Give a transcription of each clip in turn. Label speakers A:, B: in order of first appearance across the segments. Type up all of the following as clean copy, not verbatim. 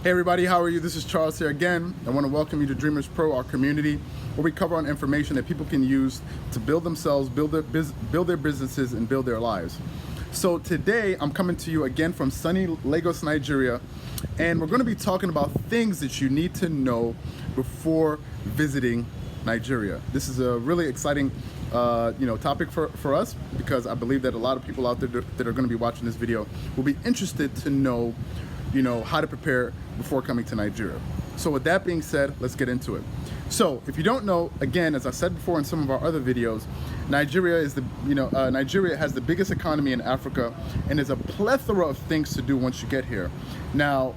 A: Hey everybody, how are you? This is Charles here again. I want to welcome you to Dreamers Pro, our community, where we cover on information that people can use to build themselves, build their businesses, and build their lives. So today, I'm coming to you again from sunny Lagos, Nigeria, and we're going to be talking about things that you need to know before visiting Nigeria. This is a really exciting topic for us, because I believe that a lot of people out there that are going to be watching this video will be interested to know how to prepare before coming to Nigeria. So with that being said, let's get into it. So if you don't know, again, as I said before in some of our other videos, Nigeria has the biggest economy in Africa, and there's a plethora of things to do once you get here. Now,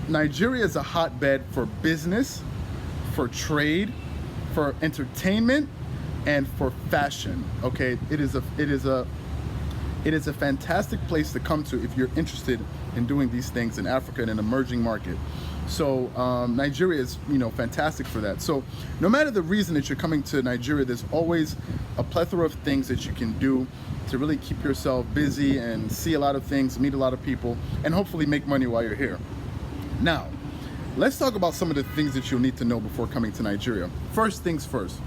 A: Nigeria is a hotbed for business, for trade, for entertainment, and for fashion. Okay, it is a fantastic place to come to if you're interested in doing these things in Africa, in an emerging market. So Nigeria is fantastic for that. So no matter the reason that you're coming to Nigeria, there's always a plethora of things that you can do to really keep yourself busy and see a lot of things, meet a lot of people, and hopefully make money while you're here. Now, let's talk about some of the things that you'll need to know before coming to Nigeria. First things first,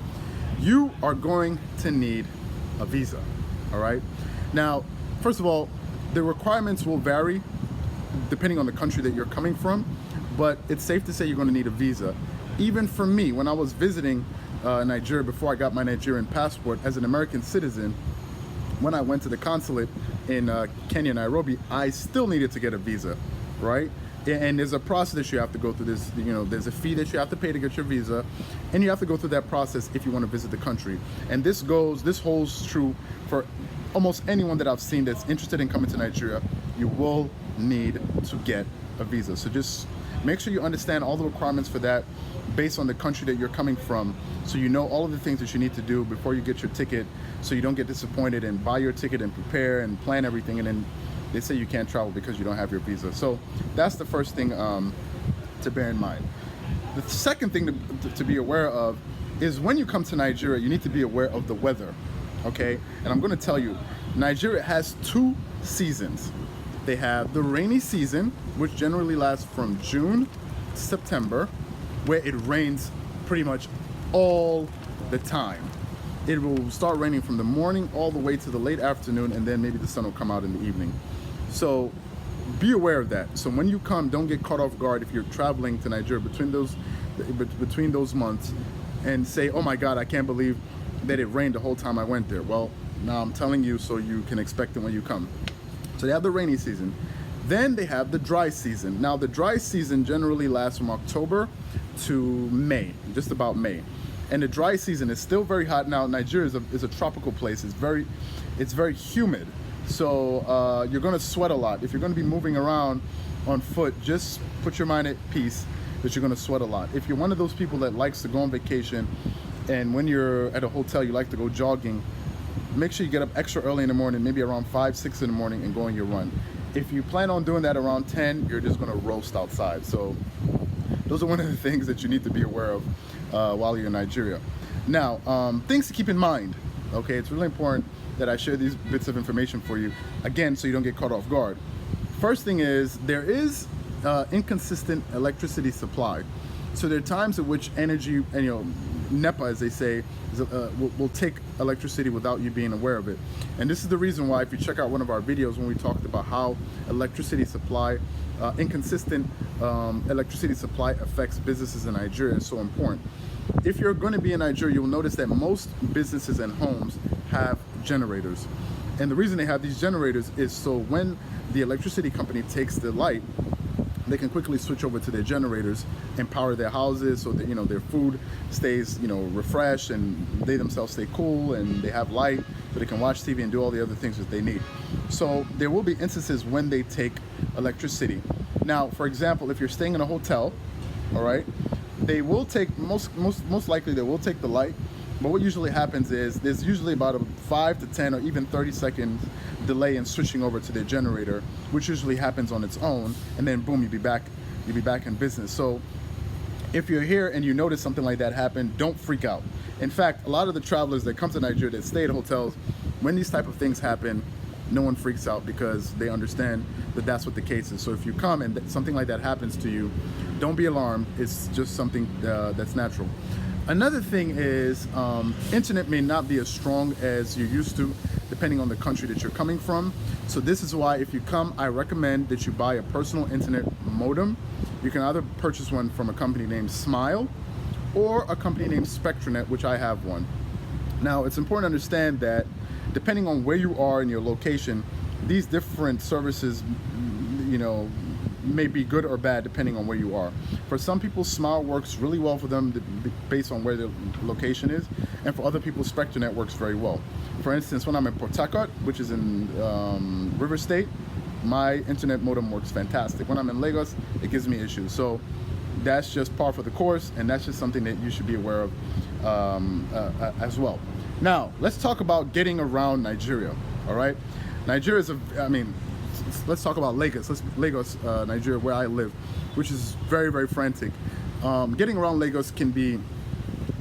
A: you are going to need a visa, all right? Now, first of all, the requirements will vary depending on the country that you're coming from, but it's safe to say you're going to need a visa. Even for me, when I was visiting Nigeria before I got my Nigerian passport as an American citizen, when I went to the consulate in Kenya, Nairobi, I still needed to get a visa, right? And there's a process that you have to go through. There's a fee that you have to pay to get your visa, and you have to go through that process if you want to visit the country. And this holds true for almost anyone that I've seen that's interested in coming to Nigeria. You will need to get a visa. So just make sure you understand all the requirements for that based on the country that you're coming from, so you know all of the things that you need to do before you get your ticket, so you don't get disappointed and buy your ticket and prepare and plan everything, and then they say you can't travel because you don't have your visa. So that's the first thing to bear in mind. The second thing to be aware of is when you come to Nigeria, you need to be aware of the weather, okay? And I'm going to tell you, Nigeria has two seasons. They have the rainy season, which generally lasts from June to September, where it rains pretty much all the time. It will start raining from the morning all the way to the late afternoon, and then maybe the sun will come out in the evening. So be aware of that. So when you come, don't get caught off guard if you're traveling to Nigeria between those months and say, oh my God, I can't believe that it rained the whole time I went there. Well, now I'm telling you so you can expect it when you come. So they have the rainy season. Then they have the dry season. Now the dry season generally lasts from October to May, just about May. And the dry season is still very hot. Now Nigeria is a tropical place. It's very humid. So you're gonna sweat a lot. If you're gonna be moving around on foot, just put your mind at peace that you're gonna sweat a lot. If you're one of those people that likes to go on vacation, and when you're at a hotel you like to go jogging, make sure you get up extra early in the morning, maybe around 5, 6 in the morning, and go on your run. If you plan on doing that around 10, you're just gonna roast outside. So those are one of the things that you need to be aware of while you're in Nigeria. Now, things to keep in mind, okay? It's really important that I share these bits of information for you, again, so you don't get caught off guard. First thing is, there is inconsistent electricity supply. So there are times at which energy, and NEPA, as they say, will take electricity without you being aware of it. And this is the reason why, if you check out one of our videos when we talked about how electricity supply, inconsistent electricity supply affects businesses in Nigeria, is so important. If you're going to be in Nigeria, you'll notice that most businesses and homes have generators. And the reason they have these generators is so when the electricity company takes the light, they can quickly switch over to their generators and power their houses, so that their food stays refreshed, and they themselves stay cool, and they have light so they can watch TV and do all the other things that they need. So there will be instances when they take electricity. Now, for example, if you're staying in a hotel, all right, they will take most likely they will take the light. But what usually happens is there's usually about a 5 to 10 or even 30-second delay in switching over to their generator, which usually happens on its own, and then boom, you'll be back in business. So if you're here and you notice something like that happen, don't freak out. In fact, a lot of the travelers that come to Nigeria that stay at hotels, when these type of things happen, no one freaks out because they understand that that's what the case is. So if you come and something like that happens to you, don't be alarmed. It's just something that's natural. Another thing is internet may not be as strong as you're used to depending on the country that you're coming from. So this is why if you come, I recommend that you buy a personal internet modem. You can either purchase one from a company named Smile or a company named Spectranet, which I have one. Now, it's important to understand that depending on where you are in your location, these different services, you know, may be good or bad depending on where you are. For some people, Smile works really well for them based on where their location is, and for other people, Spectranet works very well. For instance, when I'm in Port Harcourt, which is in River State, my internet modem works fantastic. When I'm in Lagos, it gives me issues. So that's just par for the course, and that's just something that you should be aware of as well. Now, let's talk about getting around Nigeria, all right? Nigeria is let's talk about Lagos. Lagos, Nigeria, where I live, which is very, very frantic. Getting around Lagos can be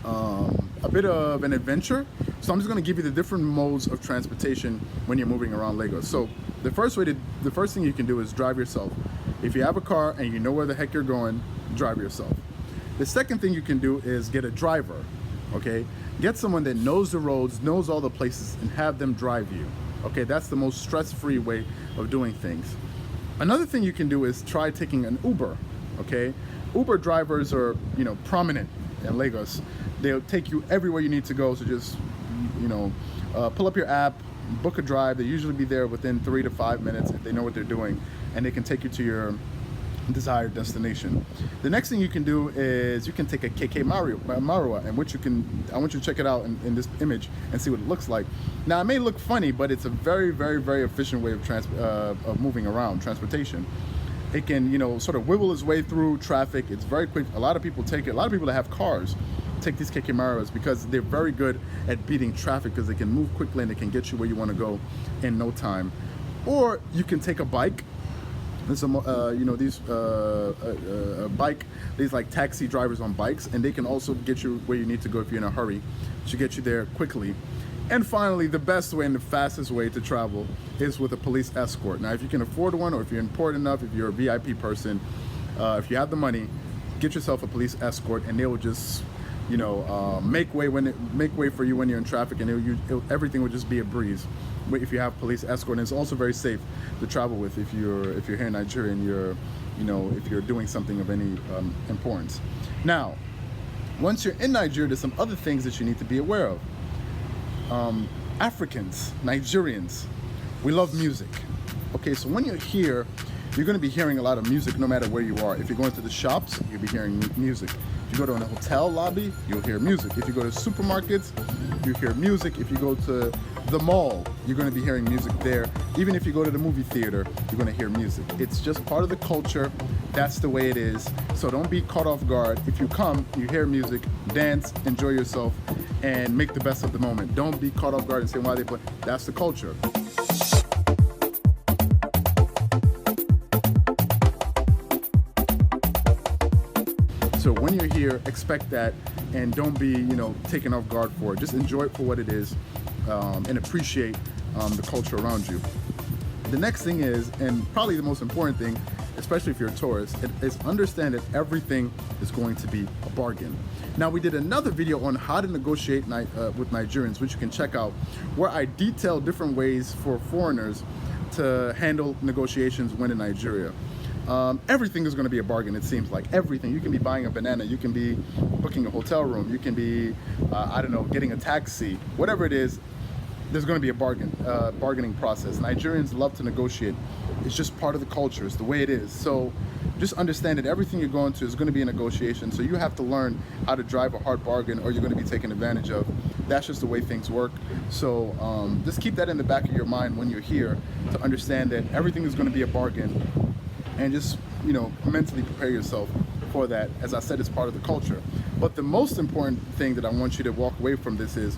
A: a bit of an adventure. So I'm just going to give you the different modes of transportation when you're moving around Lagos. So the first thing you can do is drive yourself. If you have a car and you know where the heck you're going, drive yourself. The second thing you can do is get a driver, okay? Get someone that knows the roads, knows all the places, and have them drive you. Okay, that's the most stress-free way of doing things. Another thing you can do is try taking an Uber, okay? Uber drivers are, prominent in Lagos. They'll take you everywhere you need to go, so just, pull up your app, book a drive. They usually be there within 3 to 5 minutes if they know what they're doing, and they can take you to your desired destination. The next thing you can do is you can take a KK Marua, and I want you to check it out in this image and see what it looks like. Now, it may look funny, but it's a very, very, very efficient way of moving around, transportation. It can, sort of wiggle its way through traffic. It's very quick. A lot of people take it. A lot of people that have cars take these KK Maruas because they're very good at beating traffic because they can move quickly and they can get you where you want to go in no time. Or you can take a bike. There's some, these like taxi drivers on bikes, and they can also get you where you need to go if you're in a hurry, to get you there quickly. And finally, the best way and the fastest way to travel is with a police escort. Now, if you can afford one, or if you're important enough, if you're a VIP person, if you have the money, get yourself a police escort, and they will just, make way for you when you're in traffic, and everything will just be a breeze. If you have police escort, and it's also very safe to travel with if you're here in Nigeria and if you're doing something of any importance. Now, once you're in Nigeria, there's some other things that you need to be aware of. Africans, Nigerians, we love music. Okay, so when you're here, you're going to be hearing a lot of music no matter where you are. If you're going to the shops, you'll be hearing music. If you go to a hotel lobby, you'll hear music. If you go to supermarkets, you hear music. If you go to the mall, you're going to be hearing music there. Even if you go to the movie theater, you're going to hear music. It's just part of the culture. That's the way it is. So don't be caught off guard. If you come, you hear music, dance, enjoy yourself, and make the best of the moment. Don't be caught off guard and say why they play. That's the culture. So when you're here, expect that, and don't be, taken off guard for it. Just enjoy it for what it is, and appreciate the culture around you. The next thing is, and probably the most important thing, especially if you're a tourist, is understand that everything is going to be a bargain. Now, we did another video on how to negotiate with Nigerians, which you can check out, where I detail different ways for foreigners to handle negotiations when in Nigeria. Everything is going to be a bargain, it seems like. Everything. You can be buying a banana, you can be booking a hotel room, you can be, getting a taxi. Whatever it is, there's going to be a bargaining process. Nigerians love to negotiate. It's just part of the culture. It's the way it is. So just understand that everything you're going to is going to be a negotiation. So you have to learn how to drive a hard bargain, or you're going to be taken advantage of. That's just the way things work. So just keep that in the back of your mind when you're here, to understand that everything is going to be a bargain. And just, mentally prepare yourself for that. As I said, it's part of the culture. But the most important thing that I want you to walk away from this is,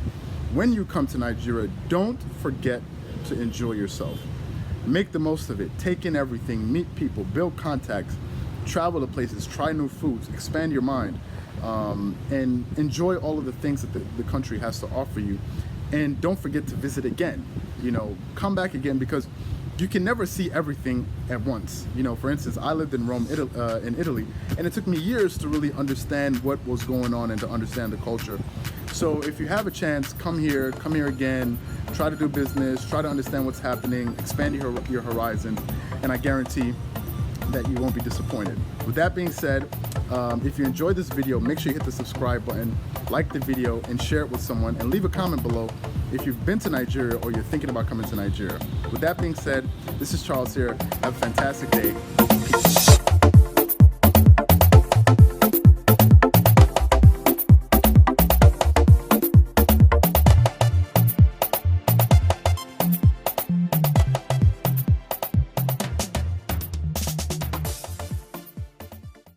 A: when you come to Nigeria, don't forget to enjoy yourself. Make the most of it. Take in everything. Meet people. Build contacts. Travel to places. Try new foods. Expand your mind. And enjoy all of the things that the country has to offer you. And don't forget to visit again. You know, come back again, because you can never see everything at once. You know, for instance, I lived in Rome, in Italy, and it took me years to really understand what was going on and to understand the culture. So if you have a chance, come here again, try to do business, try to understand what's happening, expand your horizon, and I guarantee that you won't be disappointed. With that being said, if you enjoyed this video, make sure you hit the subscribe button, like the video, and share it with someone, and leave a comment below if you've been to Nigeria or you're thinking about coming to Nigeria. With that being said, this is Charles here. Have a fantastic day.